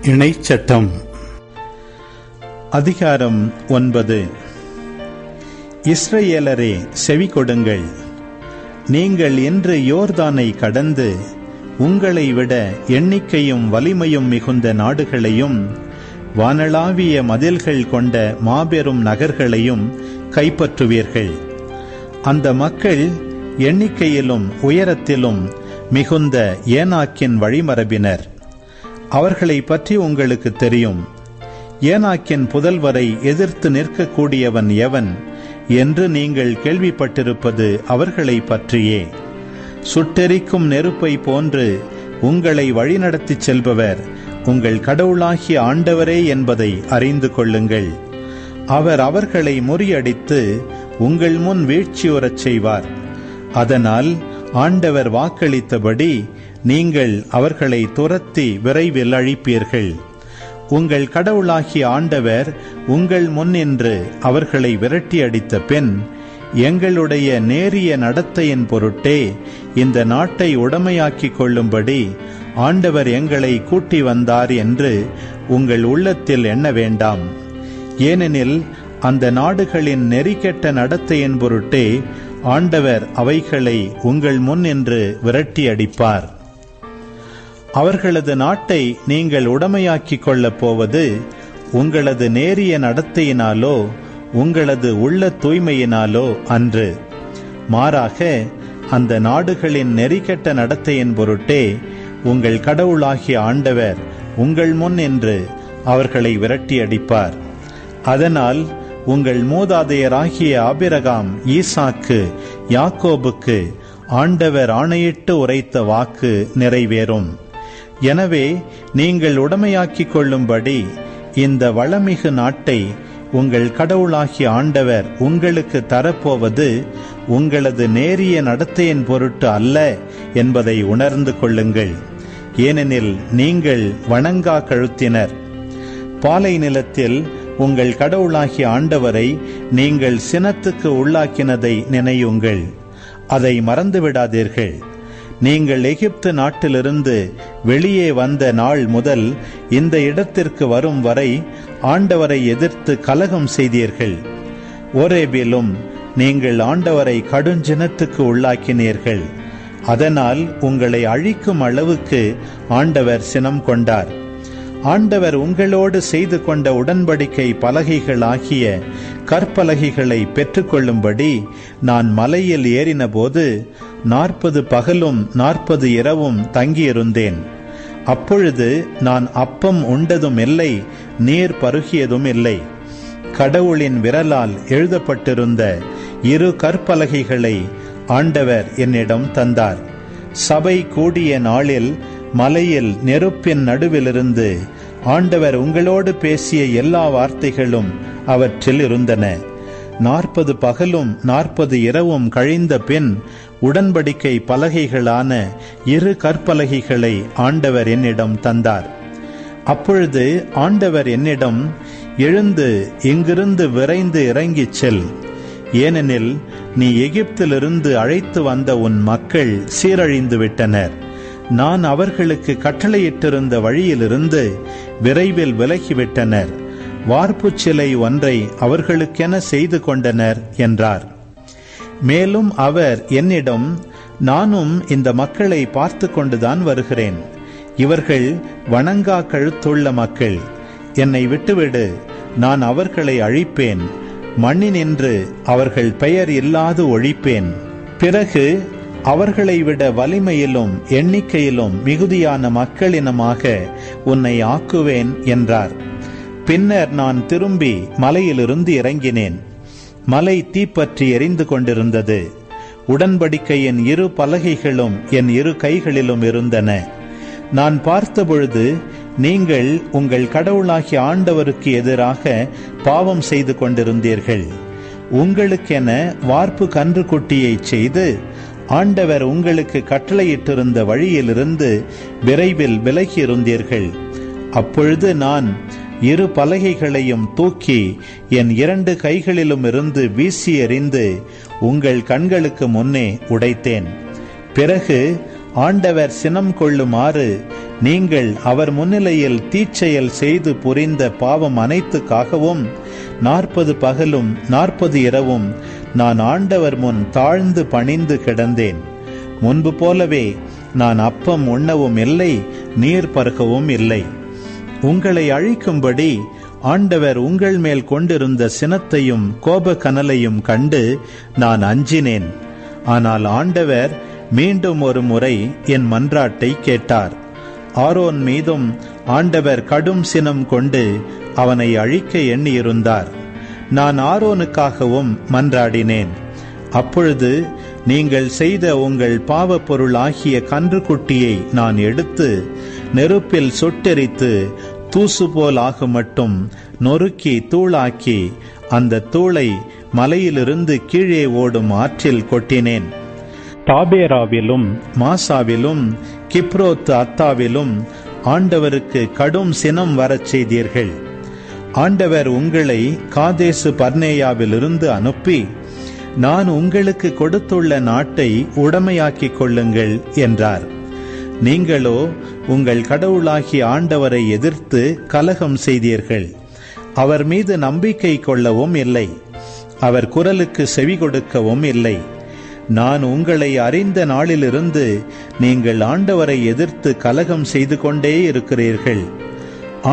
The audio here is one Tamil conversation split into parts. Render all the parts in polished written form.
இணைச்சட்டம். அதிகாரம் 9. இஸ்ரவேலரே, செவி கொடுங்கள். நீங்கள் இன்று யோர்தானை கடந்து உங்களை விட எண்ணிக்கையும் வலிமையும் மிகுந்த நாடுகளையும் வானளாவிய மதில்கள் கொண்ட மாபெரும் நகர்களையும் கைப்பற்றுவீர்கள். அந்த மக்கள் எண்ணிக்கையிலும் உயரத்திலும் மிகுந்த ஏனாக்கின் வழிமரபினர். அவர்களை பற்றி உங்களுக்கு தெரியும். ஏனாக்கின் புதல்வரை எதிர்த்து நிற்கக்கூடியவன் எவன் என்று நீங்கள் கேள்விப்பட்டிருப்பது அவர்களை பற்றியே. சுட்டெரிக்கும் நெருப்பை போன்று உங்களை வழிநடத்திச் செல்பவர் உங்கள் கடவுளாகிய ஆண்டவரே என்பதை அறிந்து கொள்ளுங்கள். அவர் அவர்களை முறியடித்து உங்கள் முன் வீழ்ச்சியுறச் செய்வார். அதனால் ஆண்டவர் வாக்களித்தபடி நீங்கள் அவர்களை துரத்தி விரைவில் அழிப்பீர்கள். உங்கள் கடவுளாகிய ஆண்டவர் உங்கள் முன்னின்று அவர்களை விரட்டி அடித்த பின், எங்களுடைய நேரிய நடத்தையின் பொருட்டே இந்த நாட்டை உடைமையாக்கிக் கொள்ளும்படி ஆண்டவர் எங்களை கூட்டி வந்தார் என்று உங்கள் உள்ளத்தில் எண்ண வேண்டாம். ஏனெனில் அந்த நாடுகளின் நெறிகெட்ட நடத்தையின் பொருட்டே ஆண்டவர் அவைகளை உங்கள் முன்னின்று விரட்டி அடிப்பார். அவர்களது நாட்டை நீங்கள் உடைமையாக்கிக் கொள்ளப் போவது உங்களது நேரிய நடத்தையினாலோ உங்களது உள்ள தூய்மையினாலோ அன்று. மாறாக அந்த நாடுகளின் நெறிகெட்ட நடத்தையின் பொருட்டே உங்கள் கடவுளாகிய ஆண்டவர் உங்கள் முன் என்று அவர்களை விரட்டி அடிப்பார். அதனால் உங்கள் மூதாதையராகிய ஆபிரகாம், ஈசாக்கு, யாக்கோபுக்கு ஆண்டவர் ஆணையிட்டு உரைத்த வாக்கு நிறைவேறும். எனவே நீங்கள் உடைமையாக்கிக் கொள்ளும்படி இந்த வளமிகு நாட்டை உங்கள் கடவுளாகிய ஆண்டவர் உங்களுக்கு தரப்போவது உங்களது நேரிய நடத்தையின் பொருட்டு அல்ல என்பதை உணர்ந்து கொள்ளுங்கள். ஏனெனில் நீங்கள் வணங்கா கழுத்தினர். பாலை நிலத்தில் உங்கள் கடவுளாகிய ஆண்டவரை நீங்கள் சினத்துக்கு உள்ளாக்கினதை நினையுங்கள். அதை மறந்துவிடாதீர்கள். நீங்கள் எகிப்து நாட்டிலிருந்து வெளியே வந்த நாள் முதல் இந்த இடத்திற்கு வரும் வரை ஆண்டவரை எதிர்த்து கலகம் செய்தீர்கள். ஓரேபிலும் நீங்கள் ஆண்டவரை கடுஞ்சினத்துக்கு உள்ளாக்கினீர்கள். அதனால் உங்களை அழிக்கும் அளவுக்கு ஆண்டவர் சினம் கொண்டார். ஆண்டவர் உங்களோடு செய்து கொண்ட உடன்படிக்கை பலகைகளாகிய கற்பலகைகளை பெற்றுக்கொள்ளும்படி நான் மலையில் ஏறினபோது 40 பகலும் 40 இரவும் தங்கியிருந்தேன். அப்பொழுது நான் அப்பம் உண்டதும் இல்லை, நீர் பருகியதும் இல்லை. கடவுளின் விரலால் எழுதப்பட்டிருந்த 2 கற்பலகைகளை ஆண்டவர் என்னிடம் தந்தார். சபை கூடிய நாளில் மலையில் நெருப்பின் நடுவிலிருந்து ஆண்டவர் உங்களோடு பேசிய எல்லா வார்த்தைகளும் அவற்றில் இருந்தன. 40 பகலும் 40 இரவும் கழிந்த பின் உடன்படிக்கை பலகைகளான 2 கற்பலகைகளை ஆண்டவர் என்னிடம் தந்தார். அப்பொழுது ஆண்டவர் என்னிடம், எழுந்து இங்கிருந்து விரைந்து இறங்கிச் செல். ஏனெனில் நீ எகிப்திலிருந்து அழைத்து வந்த உன் மக்கள் சீரழிந்து விட்டனர். நான் அவர்களுக்கு கட்டளையிட்டிருந்த வழியிலிருந்து விரைவில் விலகிவிட்டனர். வார்ப்பு சிலை ஒன்றை அவர்களுக்கென செய்து கொண்டனர் என்றார். மேலும் அவர் என்னிடம், நானும் இந்த மக்களை பார்த்து கொண்டுதான் வருகிறேன். இவர்கள் வணங்கா கழுத்துள்ள மக்கள். என்னை விட்டுவிடு, நான் அவர்களை அழிப்பேன். மண்ணினின்று அவர்கள் பெயர் இல்லாது ஒழிப்பேன். பிறகு அவர்களை விட வலிமையிலும் எண்ணிக்கையிலும் மிகுதியான மக்களினமாக உன்னை ஆக்குவேன் என்றார். பின்னர் நான் திரும்பி மலையிலிருந்து இறங்கினேன். மலை தீப்பற்றி எரிந்து கொண்டிருந்தது. உடன்படிக்கையின் 2 பலகைகளும் என் 2 கைகளிலும் இருந்தன. நான் பார்த்தபொழுது, நீங்கள் உங்கள் கடவுளாகிய ஆண்டவருக்கு எதிராக பாவம் செய்து கொண்டிருந்தீர்கள். உங்களுக்கென வார்ப்பு கன்றுக்குட்டியை செய்து ஆண்டவர் உங்களுக்கு கட்டளையிட்டிருந்த வழியிலிருந்து விரைவில் விலகியிருந்தீர்கள். அப்பொழுது நான் 2 பலகைகளையும் தூக்கி என் 2 கைகளிலும் இருந்து வீசி எறிந்து உங்கள் கண்களுக்கு முன்னே உடைத்தேன். பிறகு ஆண்டவர் சினம் கொள்ளுமாறு நீங்கள் அவர் முன்னிலையில் தீச்செயல் செய்து புரிந்த பாவம் அனைத்துக்காகவும் 40 பகலும் 40 இரவும் நான் ஆண்டவர் முன் தாழ்ந்து பணிந்து கிடந்தேன். முன்பு போலவே நான் அப்பம் உண்ணவும் இல்லை, நீர் பருகவும் இல்லை. உங்களை அழிக்கும்படி ஆண்டவர் உங்கள் மேல் கொண்டிருந்த சினத்தையும் கோப கனலையும் கண்டு நான் அஞ்சினேன். ஆனால் ஆண்டவர் மீண்டும் ஒரு முறை என் மன்றாட்டை கேட்டார். ஆரோன் மீதும் ஆண்டவர் கடும் சினம் கொண்டு அவனை அழிக்க எண்ணியிருந்தார். நான் ஆரோனுக்காகவும் மன்றாடினேன். அப்பொழுது நீங்கள் செய்த உங்கள் பாவ பொருள் ஆகிய கன்றுக்குட்டியை நான் எடுத்து நெருப்பில் சுட்டெரித்து தூசு போல் ஆகும் மட்டும் நொறுக்கி தூளாக்கி அந்த தூளை மலையிலிருந்து கீழே ஓடும் ஆற்றில் கொட்டினேன். தாபேராவிலும் மாசாவிலும் கிப்ரோத் அத்தாவிலும் ஆண்டவருக்கு கடும் சினம் வரச் செய்தீர்கள். ஆண்டவர் உங்களை காதேசு பர்னேயாவிலிருந்து அனுப்பி, நான் உங்களுக்கு கொடுத்துள்ள நாட்டை உடைமையாக்கிக் கொள்ளுங்கள் என்றார். நீங்களோ உங்கள் கடவுளாகிய ஆண்டவரை எதிர்த்து கலகம் செய்தீர்கள். அவர் மீது நம்பிக்கை கொள்ளவும் இல்லை, அவர் குரலுக்கு செவி கொடுக்கவும் இல்லை. நான் உங்களை அறிந்த நாளிலிருந்து நீங்கள் ஆண்டவரை எதிர்த்து கலகம் செய்து கொண்டே இருக்கிறீர்கள்.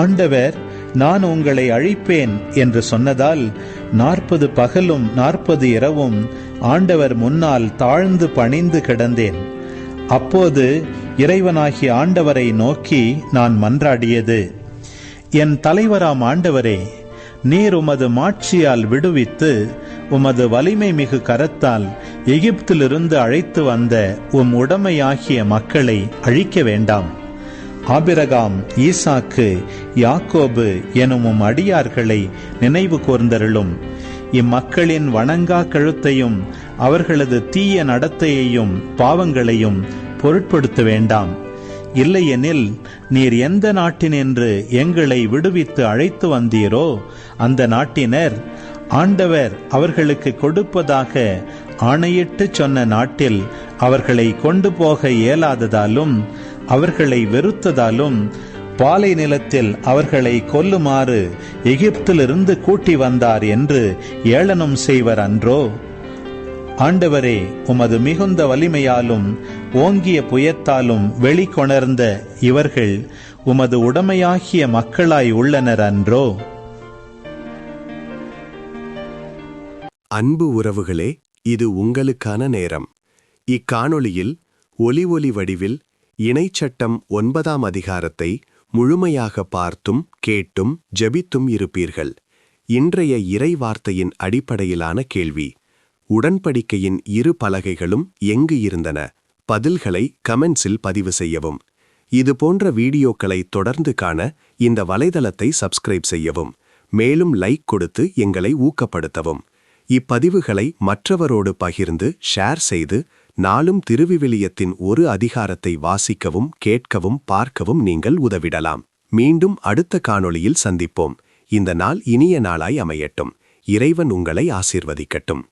ஆண்டவர் நான் உங்களை அழிப்பேன் என்று சொன்னதால் 40 பகலும் 40 இரவும் ஆண்டவர் முன்னால் தாழ்ந்து பணிந்து கிடந்தேன். அப்போது இறைவனாகிய ஆண்டவரை நோக்கி நான் மன்றாடியது, என் தலைவராம் ஆண்டவரே, நீர் உமது மாட்சியால் விடுவித்து உமது வலிமை மிகு கரத்தால் எகிப்திலிருந்து அழைத்து வந்த உம் உடைமையாகிய மக்களை அழிக்க வேண்டாம். ஆபிரகாம், ஈசாக்கு, யாக்கோபு எனும் உம் அடியார்களை நினைவு கூர்ந்தருளும். இம்மக்களின் வணங்கா கழுத்தையும் அவர்களது தீய நடத்தையையும் பாவங்களையும் பொருட்படுத்த வேண்டாம். இல்லையெனில் நீர் எந்த நாட்டினின்று எங்களை விடுவித்து அழைத்து வந்தீரோ அந்த நாட்டினர் ஆண்டவர் அவர்களுக்கு கொடுப்பதாக ஆணையிட்டு சொன்ன நாட்டில் அவர்களை கொண்டு போக இயலாததாலும் அவர்களை வெறுத்ததாலும் பாலை நிலத்தில் அவர்களை கொல்லுமாறு எகிப்திலிருந்து கூட்டி வந்தார் என்று ஏளனம் செய்வர் அன்றோ? ஆண்டவரே, உமது மிகுந்த வலிமையாலும் ஓங்கிய புயத்தாலும் வெளிக்கொணர்ந்த இவர்கள் உமது உடைமையாகிய மக்களாய் உள்ளனர் அன்றோ? அன்பு உறவுகளே, இது உங்களுக்கான நேரம். இக்காணொளியில் ஒலி வடிவில் இணைச்சட்டம் 9ஆம் அதிகாரத்தை முழுமையாக பார்த்தும் கேட்டும் ஜெபித்தும் இருப்பீர்கள். இன்றைய இறை வார்த்தையின் அடிப்படையிலான கேள்வி: உடன்படிக்கையின் 2 பலகைகளும் எங்கு இருந்தன? பதில்களை கமெண்ட்ஸில் பதிவு செய்யவும். இது போன்ற வீடியோக்களை தொடர்ந்து காண இந்த வலைதளத்தை சப்ஸ்கிரைப் செய்யவும். மேலும் லைக் கொடுத்து எங்களை ஊக்கப்படுத்தவும். இப்பதிவுகளை மற்றவரோடு பகிர்ந்து ஷேர் செய்து நாளும் திருவிவிலியத்தின் ஒரு அதிகாரத்தை வாசிக்கவும் கேட்கவும் பார்க்கவும் நீங்கள் உதவிடலாம். மீண்டும் அடுத்த காணொளியில் சந்திப்போம். இந்த நாள் இனிய நாளாய் அமையட்டும். இறைவன் உங்களை ஆசீர்வதிக்கட்டும்.